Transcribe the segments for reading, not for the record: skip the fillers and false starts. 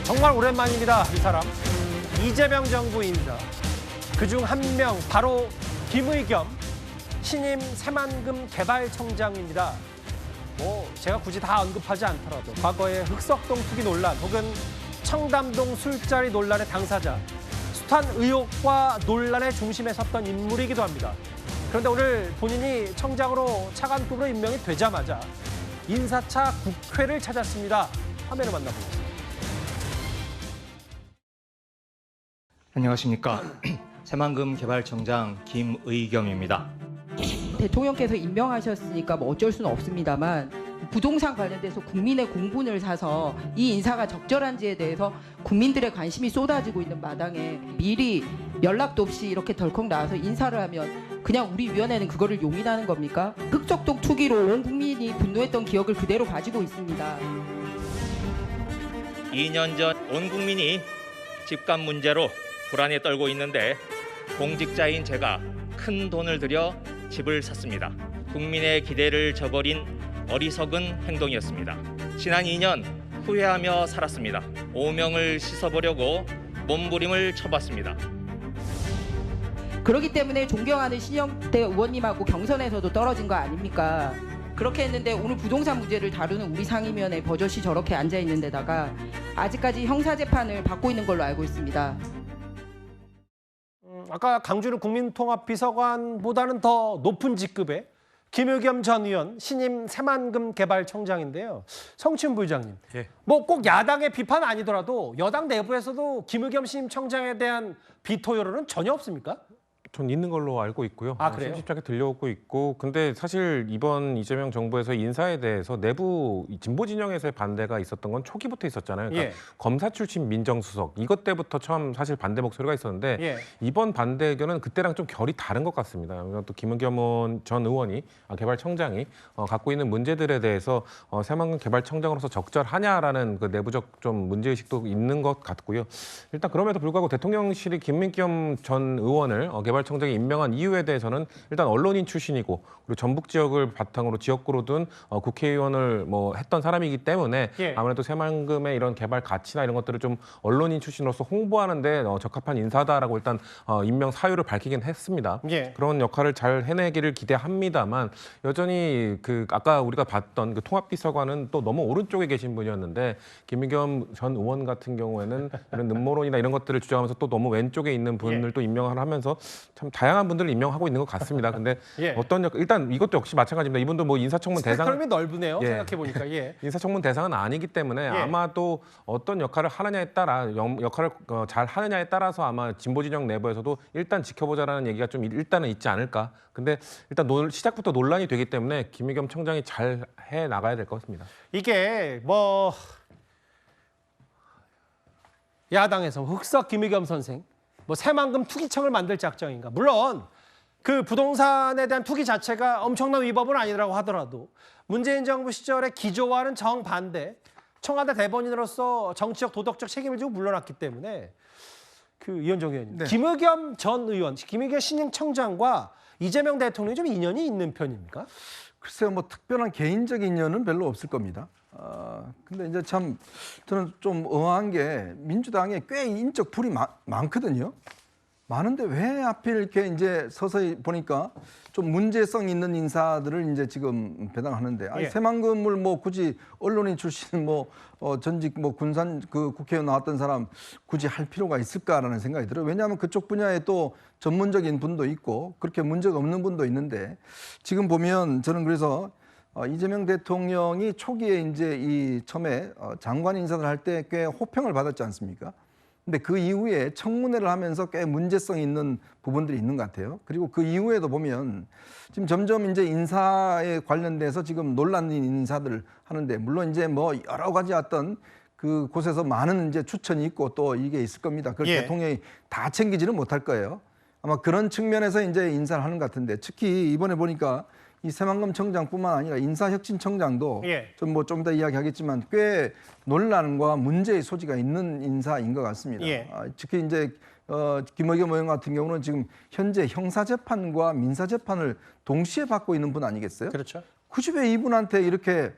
정말 오랜만입니다. 이 사람 이재명 정부입니다. 그중 한 명 바로 김의겸 신임 새만금 개발청장입니다. 제가 굳이 다 언급하지 않더라도 과거에 흑석동 투기 논란 혹은 청담동 술자리 논란의 당사자, 숱한 의혹과 논란의 중심에 섰던 인물이기도 합니다. 그런데 오늘 본인이 청장으로 차관급으로 임명이 되자마자 인사차 국회를 찾았습니다. 화면을 만나보겠습니다. 안녕하십니까. 새만금 개발청장 김의겸입니다. 대통령께서 임명하셨으니까 어쩔 수는 없습니다만 부동산 관련돼서 국민의 공분을 사서 이 인사가 적절한지에 대해서 국민들의 관심이 쏟아지고 있는 마당에 미리 연락도 없이 이렇게 덜컥 나와서 인사를 하면 그냥 우리 위원회는 그거를 용인하는 겁니까? 흑석동 투기로 온 국민이 분노했던 기억을 그대로 가지고 있습니다. 2년 전 온 국민이 집값 문제로 불안에 떨고 있는데 공직자인 제가 큰 돈을 들여 집을 샀습니다. 국민의 기대를 저버린 어리석은 행동이었습니다. 지난 2년 후회하며 살았습니다. 오명을 씻어보려고 몸부림을 쳐봤습니다. 그렇기 때문에 존경하는 신영대 의원님하고 경선에서도 떨어진 거 아닙니까? 그렇게 했는데 오늘 부동산 문제를 다루는 우리 상임위원회 버젓이 저렇게 앉아있는 데다가 아직까지 형사재판을 받고 있는 걸로 알고 있습니다. 아까 강주는 국민통합비서관보다는 더 높은 직급의 김의겸 전 의원 신임 새만금 개발청장인데요. 성춘 부의장님, 꼭 야당의 비판 아니더라도 여당 내부에서도 김의겸 신임 청장에 대한 비토 여론은 전혀 없습니까? 전 있는 걸로 알고 있고요. 아, 그래요? 심심찮게 들려오고 있고. 근데 사실 이번 이재명 정부에서 인사에 대해서 내부 진보 진영에서의 반대가 있었던 건 초기부터 있었잖아요. 그러니까 검사 출신 민정수석 이것 때부터 처음 사실 반대 목소리가 있었는데 이번 반대 의견은 그때랑 좀 결이 다른 것 같습니다. 또 김의겸 전 의원이 개발청장이 갖고 있는 문제들에 대해서 새만금 개발청장으로서 적절하냐라는 그 내부적 좀 문제의식도 있는 것 같고요. 일단 그럼에도 불구하고 대통령실이 김의겸 전 의원을 개발청장이 임명한 이유에 대해서는 일단 언론인 출신이고 그리고 전북 지역을 바탕으로 지역구로 둔 국회의원을 했던 사람이기 때문에 아무래도 새만금의 이런 개발 가치나 이런 것들을 좀 언론인 출신으로서 홍보하는데 적합한 인사다라고 일단 임명 사유를 밝히긴 했습니다. 그런 역할을 잘 해내기를 기대합니다만 여전히 아까 우리가 봤던 그 통합비서관은 또 너무 오른쪽에 계신 분이었는데 김의겸 전 의원 같은 경우에는 이런 음모론이나 이런 것들을 주장하면서 또 너무 왼쪽에 있는 분을 또 임명을 하면서 참 다양한 분들을 임명하고 있는 것 같습니다. 근데 일단 이것도 역시 마찬가지입니다. 이분도 인사청문 대상 스펙트럼이 넓으네요. 생각해 보니까 인사청문 대상은 아니기 때문에 아마도 어떤 역할을 하느냐에 따라 역할을 잘 하느냐에 따라서 아마 진보 진영 내부에서도 일단 지켜보자라는 얘기가 좀 일단은 있지 않을까. 근데 일단 시작부터 논란이 되기 때문에 김의겸 청장이 잘 해 나가야 될 것 같습니다. 이게 야당에서 흑석 김의겸 선생 새만금 투기청을 만들 작정인가? 물론 그 부동산에 대한 투기 자체가 엄청난 위법은 아니라고 하더라도 문재인 정부 시절에 기조와는 정반대 청와대 대변인으로서 정치적 도덕적 책임을 지고 물러났기 때문에 이현정 의원님, 김의겸 전 의원, 김의겸 신임 청장과 이재명 대통령이 좀 인연이 있는 편입니까? 글쎄요, 특별한 개인적 인연은 별로 없을 겁니다. 근데 이제 참 저는 좀 의아한 게 민주당에 꽤 인적 불이 많거든요. 많은데 왜 하필 이렇게 이제 서서히 보니까 좀 문제성 있는 인사들을 이제 지금 배당하는데 새만금을 굳이 언론인 출신 전직 군산 국회의원 나왔던 사람 굳이 할 필요가 있을까라는 생각이 들어요. 왜냐하면 그쪽 분야에 또 전문적인 분도 있고 그렇게 문제가 없는 분도 있는데 지금 보면 저는 그래서 이재명 대통령이 초기에 이제 처음에 장관 인사를 할 때 꽤 호평을 받았지 않습니까? 근데 그 이후에 청문회를 하면서 꽤 문제성 있는 부분들이 있는 것 같아요. 그리고 그 이후에도 보면 지금 점점 이제 인사에 관련돼서 지금 논란인 인사들을 하는데 물론 이제 여러 가지 어떤 그 곳에서 많은 이제 추천이 있고 또 이게 있을 겁니다. 그걸 대통령이 다 챙기지는 못할 거예요. 아마 그런 측면에서 이제 인사를 하는 것 같은데 특히 이번에 보니까 이 새만금 청장뿐만 아니라 인사혁신청장도 좀 이따 이야기하겠지만 꽤 논란과 문제의 소지가 있는 인사인 것 같습니다. 특히 이제 김의겸 의원 같은 경우는 지금 현재 형사재판과 민사재판을 동시에 받고 있는 분 아니겠어요? 그렇죠. 굳이 왜 이분한테 이렇게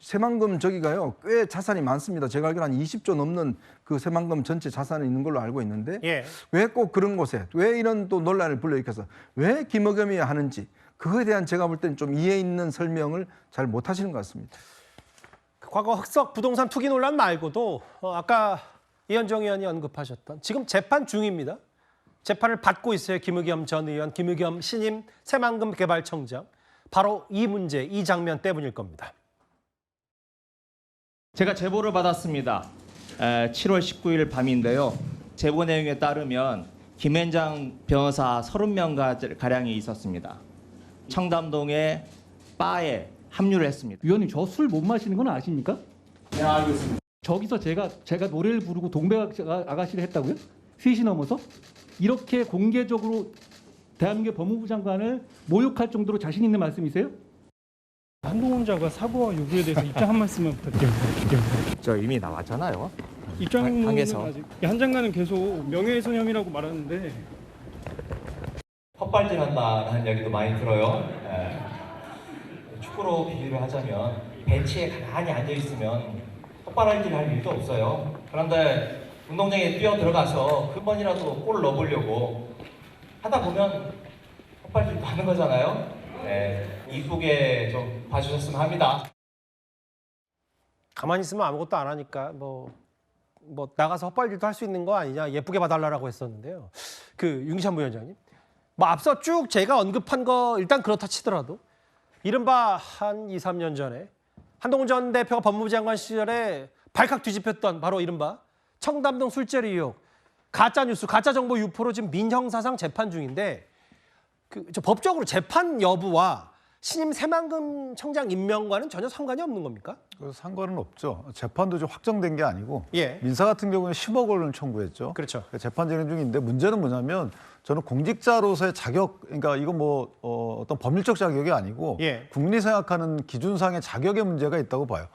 새만금 저기가요 꽤 자산이 많습니다. 제가 알기로 한 20조 넘는 그 새만금 전체 자산이 있는 걸로 알고 있는데 예. 왜 꼭 그런 곳에 왜 이런 또 논란을 불러일으켜서 왜 김의겸이 하는지 그거에 대한 제가 볼 때는 좀 이해 있는 설명을 잘 못하시는 것 같습니다. 과거 흑석 부동산 투기 논란 말고도 아까 이현정 의원이 언급하셨던 지금 재판 중입니다. 재판을 받고 있어요. 김의겸 전 의원, 김의겸 신임 새만금 개발청장. 바로 이 문제, 이 장면 때문일 겁니다. 제가 제보를 받았습니다. 7월 19일 밤인데요. 제보 내용에 따르면 김앤장 변호사 30명 가량이 있었습니다. 청담동의 바에 합류를 했습니다. 위원님 저 술 못 마시는 건 아십니까? 네, 알고 있습니다. 저기서 제가 노래를 부르고 동백 아가씨를 했다고요? 3시 넘어서? 이렇게 공개적으로 대한민국 법무부 장관을 모욕할 정도로 자신 있는 말씀이세요? 한동훈 장관 사고와 요구에 대해서 입장 한 말씀만 부탁드립니다. 저 이미 나왔잖아요. 입장은 당에서. 아직 한 장관은 계속 명예훼손 혐의라고 말하는데 헛발질한다는 이야기도 많이 들어요. 축구로 비유를 하자면 벤치에 가만히 앉아 있으면 헛발질할 일도 없어요. 그런데 운동장에 뛰어 들어가서 한 번이라도 골을 넣어보려고 하다 보면 헛발질도 하는 거잖아요. 이쁘게 좀 봐주셨으면 합니다. 가만히 있으면 아무것도 안 하니까 뭐 나가서 헛발질도 할 수 있는 거 아니냐 예쁘게 봐달라고 했었는데요. 그 윤기찬 부위원장님, 뭐 앞서 쭉 제가 언급한 거 일단 그렇다 치더라도 이른바 한 2, 3년 전에 한동훈 전 대표가 법무부 장관 시절에 발칵 뒤집혔던 바로 이른바 청담동 술자리 의혹, 가짜 뉴스, 가짜 정보 유포로 지금 민형사상 재판 중인데 법적으로 재판 여부와 신임 새만금 청장 임명과는 전혀 상관이 없는 겁니까? 상관은 없죠. 재판도 좀 확정된 게 아니고 예. 민사 같은 경우는 10억 원을 청구했죠. 그렇죠. 재판 진행 중인데 문제는 뭐냐면 저는 공직자로서의 자격, 그러니까 이건 어떤 법률적 자격이 아니고 예. 국민이 생각하는 기준상의 자격의 문제가 있다고 봐요.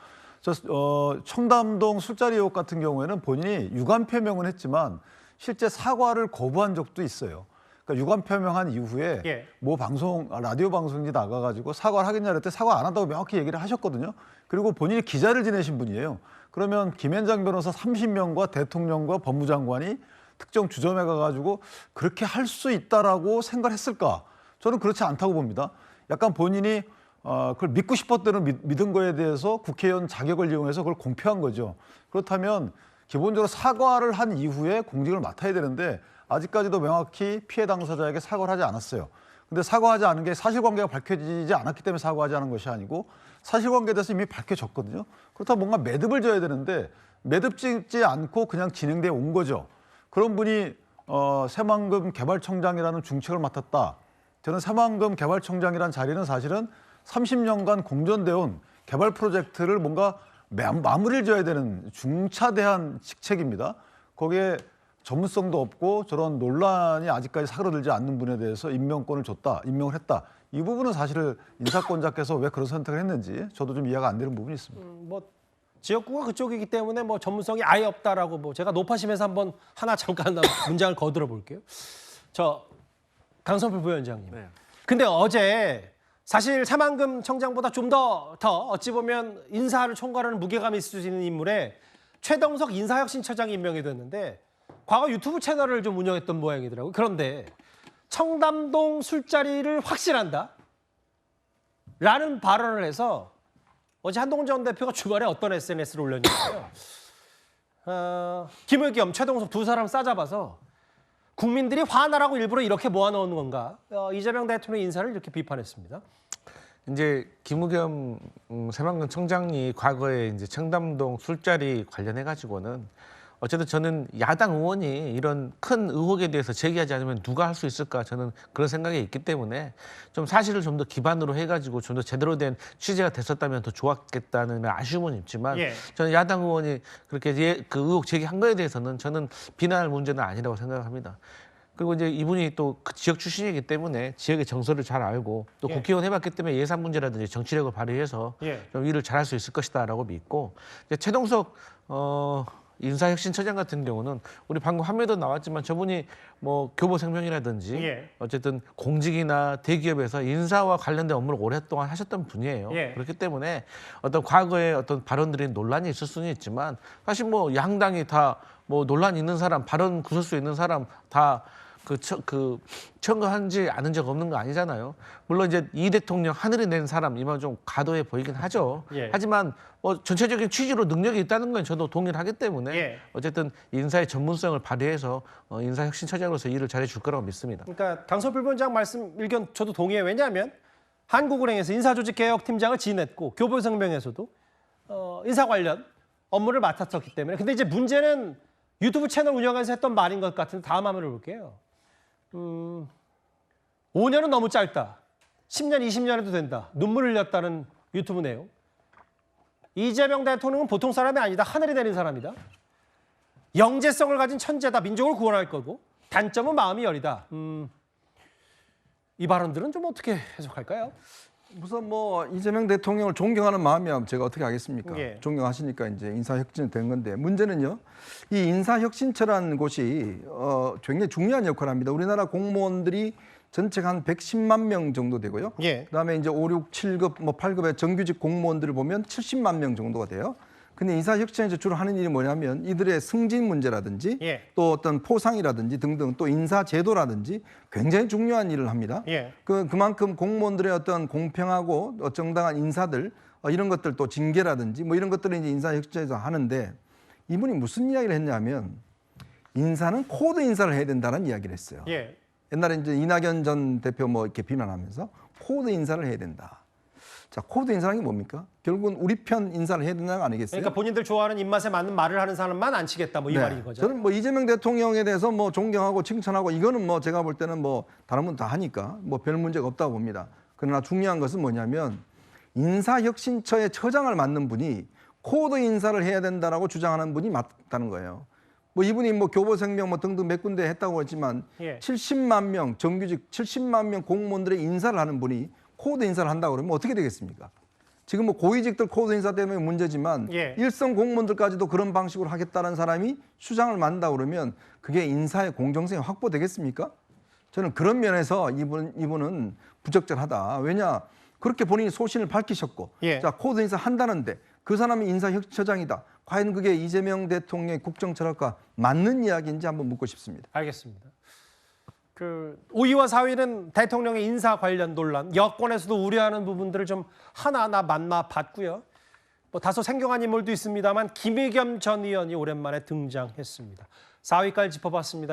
청담동 술자리 의혹 같은 경우에는 본인이 유감 표명은 했지만 실제 사과를 거부한 적도 있어요. 그러니까 유감 표명한 이후에 예. 모 방송, 라디오 방송지 나가가지고 사과를 하겠냐 그랬더니 사과 안 한다고 명확히 얘기를 하셨거든요. 그리고 본인이 기자를 지내신 분이에요. 그러면 김앤장 변호사 30명과 대통령과 법무장관이 특정 주점에 가가지고 그렇게 할 수 있다라고 생각했을까? 저는 그렇지 않다고 봅니다. 약간 본인이 그걸 믿고 싶었다는 믿은 거에 대해서 국회의원 자격을 이용해서 그걸 공표한 거죠. 그렇다면 기본적으로 사과를 한 이후에 공직을 맡아야 되는데 아직까지도 명확히 피해 당사자에게 사과를 하지 않았어요. 근데 사과하지 않은 게 사실관계가 밝혀지지 않았기 때문에 사과하지 않은 것이 아니고 사실관계에 대해서 이미 밝혀졌거든요. 그렇다면 뭔가 매듭을 져야 되는데 매듭 짓지 않고 그냥 진행돼 온 거죠. 그런 분이 새만금 개발청장이라는 중책을 맡았다. 저는 새만금 개발청장이라는 자리는 사실은 30년간 공전되어 온 개발 프로젝트를 뭔가 마무리를 지어야 되는 중차대한 직책입니다. 거기에 전문성도 없고 저런 논란이 아직까지 사그러들지 않는 분에 대해서 임명권을 줬다, 임명을 했다. 이 부분은 사실 인사권자께서 왜 그런 선택을 했는지 저도 좀 이해가 안 되는 부분이 있습니다. 지역구가 그쪽이기 때문에 전문성이 아예 없다라고 제가 노파심에서 한번 하나 잠깐 문장을 거들어 볼게요. 강성필 부위원장님. 네. 근데 어제 사실 새만금 청장보다 좀 더 어찌 보면 인사를 총괄하는 무게감이 있을 수 있는 인물에 최동석 인사혁신처장이 임명이 됐는데 과거 유튜브 채널을 좀 운영했던 모양이더라고요. 그런데 청담동 술자리를 확신한다? 라는 발언을 해서 어제 한동훈 전 대표가 주말에 어떤 SNS를 올렸냐면요. 김의겸, 최동석 두 사람 싸잡아서 국민들이 화나라고 일부러 이렇게 모아놓은 건가? 이재명 대통령 인사를 이렇게 비판했습니다. 이제 김의겸 새만금 청장이 과거에 이제 청담동 술자리 관련해 가지고는 어쨌든 저는 야당 의원이 이런 큰 의혹에 대해서 제기하지 않으면 누가 할 수 있을까 저는 그런 생각이 있기 때문에 좀 사실을 좀 더 기반으로 해가지고 좀 더 제대로 된 취재가 됐었다면 더 좋았겠다는 아쉬움은 있지만 예. 저는 야당 의원이 그렇게 그 의혹 제기한 거에 대해서는 저는 비난할 문제는 아니라고 생각합니다. 그리고 이제 이분이 또 그 지역 출신이기 때문에 지역의 정서를 잘 알고 또 예. 국회의원 해봤기 때문에 예산 문제라든지 정치력을 발휘해서 예. 좀 일을 잘할 수 있을 것이다라고 믿고 이제 최동석 인사혁신처장 같은 경우는 우리 방금 화면에도 나왔지만 저분이 뭐 교보생명이라든지 예. 어쨌든 공직이나 대기업에서 인사와 관련된 업무를 오랫동안 하셨던 분이에요. 예. 그렇기 때문에 어떤 과거에 어떤 발언들이 논란이 있을 수는 있지만 사실 뭐 양당이 다 뭐 논란 있는 사람, 발언 구설수 있는 사람 다 청구한지 않은 적 없는 거 아니잖아요. 물론 이제 이 대통령 하늘이 낸 사람 이만 좀 과도해 보이긴 하죠. 예. 하지만 뭐 전체적인 취지로 능력이 있다는 건 저도 동의를 하기 때문에 예. 어쨌든 인사의 전문성을 발휘해서 인사혁신처장으로서 일을 잘해줄 거라고 믿습니다. 그러니까 강서필 위원장 말씀 의견 저도 동의해요. 왜냐하면 한국은행에서 인사조직개혁팀장을 지냈고 교보생명에서도 인사 관련 업무를 맡았었기 때문에. 근데 이제 문제는 유튜브 채널 운영에서 했던 말인 것 같은데 다음 화면을 볼게요. 5년은 너무 짧다. 10년, 20년에도 된다. 눈물 흘렸다는 유튜브 내용. 이재명 대통령은 보통 사람이 아니다. 하늘이 내린 사람이다. 영재성을 가진 천재다. 민족을 구원할 거고. 단점은 마음이 여리다. 이 발언들은 좀 어떻게 해석할까요? 우선 뭐 이재명 대통령을 존경하는 마음이야 제가 어떻게 하겠습니까? 예. 존경하시니까 이제 인사혁신이 된 건데 문제는요. 이 인사혁신처라는 곳이 굉장히 중요한 역할을 합니다. 우리나라 공무원들이 전체가 한 110만 명 정도 되고요. 예. 그다음에 이제 5, 6, 7급, 뭐 8급의 정규직 공무원들을 보면 70만 명 정도가 돼요. 근데 인사혁신에서 주로 하는 일이 뭐냐면 이들의 승진 문제라든지 예. 또 어떤 포상이라든지 등등 또 인사제도라든지 굉장히 중요한 일을 합니다. 예. 그만큼 공무원들의 어떤 공평하고 정당한 인사들 이런 것들 또 징계라든지 뭐 이런 것들을 이제 인사혁신에서 하는데 이분이 무슨 이야기를 했냐면 인사는 코드 인사를 해야 된다는 이야기를 했어요. 예. 옛날에 이제 이낙연 전 대표 뭐 이렇게 비난하면서 코드 인사를 해야 된다. 자, 코드 인사라는 게 뭡니까? 결국은 우리 편 인사를 해야 된다는 거 아니겠어요? 그러니까 본인들 좋아하는 입맛에 맞는 말을 하는 사람만 안 치겠다. 뭐 이 말인 거죠. 저는 뭐 이재명 대통령에 대해서 뭐 존경하고 칭찬하고 이거는 뭐 제가 볼 때는 뭐 다른 분 다 하니까 뭐 별 문제가 없다고 봅니다. 그러나 중요한 것은 뭐냐면 인사혁신처의 처장을 맡는 분이 코드 인사를 해야 된다라고 주장하는 분이 맞다는 거예요. 뭐 이분이 뭐 교보생명 뭐 등등 몇 군데 했다고 했지만 예. 70만 명 정규직 70만 명 공무원들의 인사를 하는 분이 코드 인사를 한다고 그러면 어떻게 되겠습니까? 지금 뭐 고위직들 코드 인사 때문에 문제지만 예. 일선 공무원들까지도 그런 방식으로 하겠다는 사람이 수장을 맡는다 그러면 그게 인사의 공정성이 확보되겠습니까? 저는 그런 면에서 이분은 부적절하다. 왜냐? 그렇게 본인이 소신을 밝히셨고 예. 자 코드 인사 한다는데 그 사람이 인사혁신처장이다. 과연 그게 이재명 대통령의 국정 철학과 맞는 이야기인지 한번 묻고 싶습니다. 알겠습니다. 5위와 4위는 대통령의 인사 관련 논란, 여권에서도 우려하는 부분들을 좀 하나하나 만나봤고요. 뭐 다소 생경한 인물도 있습니다만 김의겸 전 의원이 오랜만에 등장했습니다. 4위까지 짚어봤습니다.